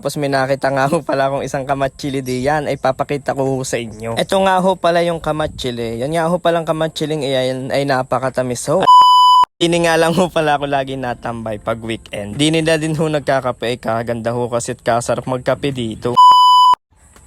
Tapos may nakita nga ho pala akong isang kamatsili diyan ay papakita ko ho sa inyo. Ito nga ho pala yung kamatsili. Yan nga ho palang kamatsiling iyan ay napakatamis ho. Dini nga lang ho pala ako lagi natambay pag weekend. Dini na din ho nagkakape, kaganda ho kasi at kasarap magkape dito.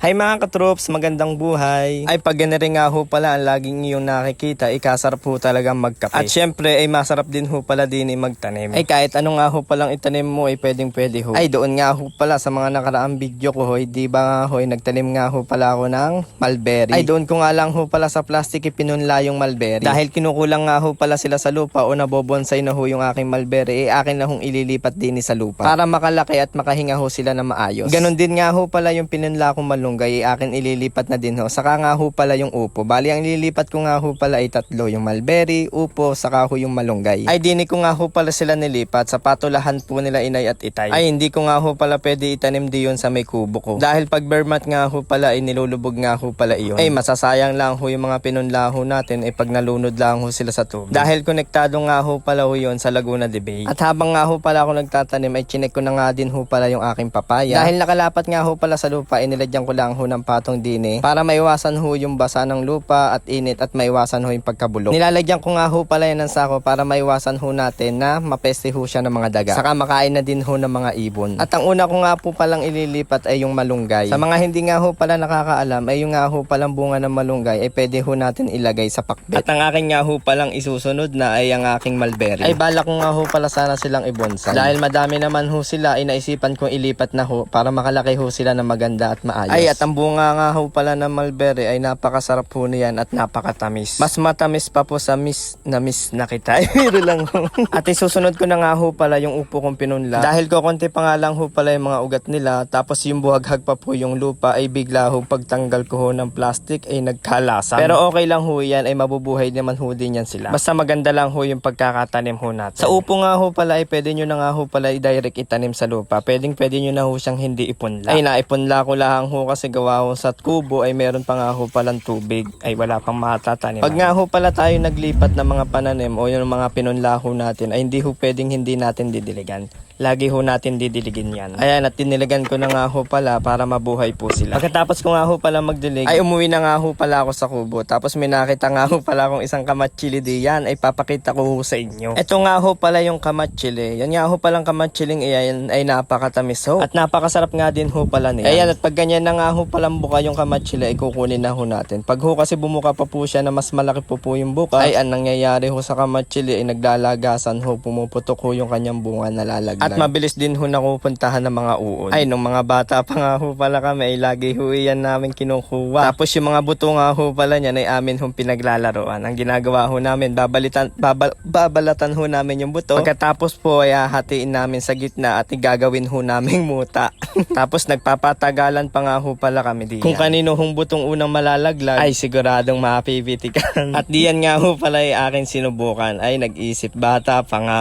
Hi mga katrops, magandang buhay. Ay pag ganari nga ho pala ang laging iyong nakikita, ikasarap ho talagang magkape. At syempre ay masarap din ho pala din magtanim. Ay kahit ano nga ho palang itanim mo ay pwedeng pwede ho. Ay doon nga ho pala sa mga nakaraang video ko ho, di ba nga ho, nagtanim nga ho pala ako ng mulberry. Ay doon ko nga lang ho pala sa plastic ipinunla yung mulberry. Dahil kinukulang nga ho pala sila sa lupa o nabobonsay na ho yung aking mulberry, akin na hong ililipat din sa lupa. Para makalaki at makahinga ho sila na maayos. Ganon din nga ho pala yung pinunla kong malunggay, akin ililipat na din ho. Saka nga ho pala yung upo. Bali ang ililipat ko nga ho pala ay tatlo. Yung mulberry, upo, saka ho yung malunggay. Ay dini ko nga ho pala sila nilipat sa patulahan po nila inay at itay. Ay hindi ko nga ho pala pwede itanim diyon sa may kubo ko. Dahil pag bermat nga ho pala ay nilulubog nga ho pala iyon. Ay masasayang lang ho yung mga pinunla ho natin ay pag nalunod lang ho sila sa tubig. Dahil konektado nga ho pala ho yun sa Laguna de Bay. At habang nga ho pala ako nagtatanim ay chinek ko na nga din ho pala yung aking papaya. Dahil nakalapat nga ho pala sa lupa ay nilagyan ko lang ho ng patong dine para maiwasan ho yung basa ng lupa at init at maiwasan ho yung pagkabulok. Nilalagyan ko nga ho pala yan ng sako para maiwasan ho natin na mapeste ho siya ng mga daga. Saka makain na din ho ng mga ibon. At ang una ko nga po palang ililipat ay yung malunggay. Sa mga hindi nga ho pala nakakaalam ay yung nga ho palang bunga ng malunggay ay pwede ho natin ilagay sa pakbet. At ang aking nga ho palang isusunod na ay ang aking mulberry. Ay balak ko nga ho pala sana silang ibonsai. Dahil madami naman ho sila ay naisipan kong ilipat na ho para makalaki ho sila na maganda at maayos. Ay at ang bunga nga ho pala ng mulberry ay napakasarap ho niyan at napakatamis. Mas matamis pa po sa miss na kita. Biro lang ho. At isusunod ko na nga ho pala yung upo kong pinunla. Dahil ko konti pa nga lang ho pala yung mga ugat nila, tapos yung buhaghag pa po yung lupa ay bigla ho pagtanggal ko ho ng plastic ay nagkalasan. Pero okay lang ho yan, ay mabubuhay naman ho din yan sila. Basta maganda lang ho yung pagkakatanim ho natin. Sa upo nga ho pala ay pwede nyo na nga ho pala i-direct itanim sa lupa. Pwede nyo na ho siyang hindi ipunla. Ay naipunla ko lang ho kasi gawa ho sa kubo ay meron pa nga ho palang tubig ay wala pang matatanim. Pag nga ho pala tayo naglipat ng mga pananim o yung mga pinunla ho natin ay hindi ho pwedeng hindi natin didiligan. Lagi ho natin didiligin yan. Ayan at diniligan ko na nga ho pala para mabuhay po sila. Pagkatapos ko nga ho pala magdilig ay umuwi na nga ho pala ako sa kubo. Tapos may nakita nga ho pala akong isang kamatsili diyan ay papakita ko ho sa inyo. Ito nga ho pala yung kamatsili. Yan nga ho palang kamatsiling iyan ay napakatamis ho. At napakasarap nga din ho pala niyan. Ayan at pag ganyan na nga ho palang buka yung kamatsili ay kukunin na ho natin. Pag ho kasi bumuka pa po siya na mas malaki po yung buka ay ang nangyayari ho sa kamatsili ay naglalagasan ho, pumuputok ho yung kanyang bunga, nalalaglag. At mabilis din ho nakupuntahan ng mga uod. Ay nung mga bata pa nga ho pala kami ay lagi ho yan namin kinukuha. Tapos yung mga buto nga ho pala niyan ay amin hong pinaglalaroan. Ang ginagawa ho namin, babalatan ho namin yung buto. Pagkatapos po ay hahatiin namin sa gitna at igagawin ho namin muta. Tapos nagpapatagalan pa nga ho pala kami diyan. Kung kanino hong butong unang malalaglag ay siguradong mapipitikan. At diyan nga ho pala ay akin sinubukan. Ay nag-isip, bata pa nga.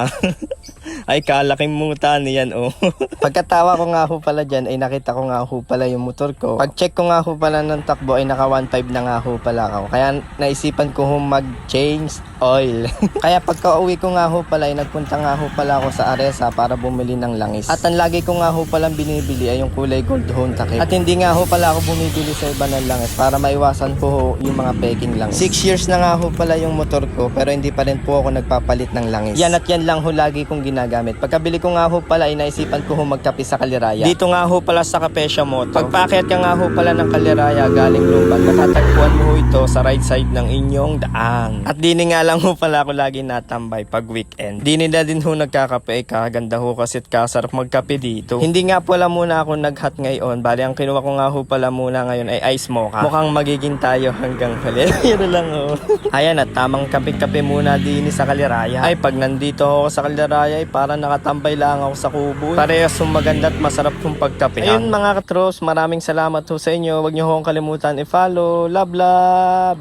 Ay kalaking muta niyan oh. Pagkatawa ko nga ho pala dyan ay nakita ko nga ho pala yung motor ko. Pag check ko nga ho pala ng takbo ay naka 1.5 na nga ho pala ako. Kaya naisipan ko ho mag-change oil. Kaya pagka uwi ko nga ho pala ay nagpunta nga ho pala ako sa Aresa para bumili ng langis. At ang lagi ko nga ho palang binibili ay yung kulay gold home takip. At hindi nga ho pala ako bumibili sa iba ng langis para maiwasan po ho yung mga peking langis. 6 years na nga ho pala yung motor ko pero hindi pa rin po ako nagpapalit ng langis. Yan at yan lang ho lagi kong ginagamit. Pagkabili ko nga ho pala ay naisipan ko ho magkape sa Kaliraya. Dito nga ho pala sa Capesha Moto. Pagpaakyat ka nga ho pala ng Kaliraya galing Lumban, matatagpuan mo ho ito sa right side ng inyong daan. At dini nga lang ho pala ako lagi natambay pag weekend. Dini na din ho nagkakape, kaganda ho kasi at kasarap magkape dito. Hindi nga pala muna ako nag-hot ngayon. Bali ang kinuha ko nga ho pala muna ngayon ay ice mocha. Mukhang magiging tayo hanggang huli. Yun lang ho. Ayan at tamang kape-kape muna dini sa Kaliraya. Ay pag nandito ako sa Kaliraya ay parang nakatambay lang ako sa kubo. Parehas yung maganda at masarap yung pagkapehan. Ayun mga katros, maraming salamat ho sa inyo. Huwag niyo ho kalimutan i-follow. Love, love!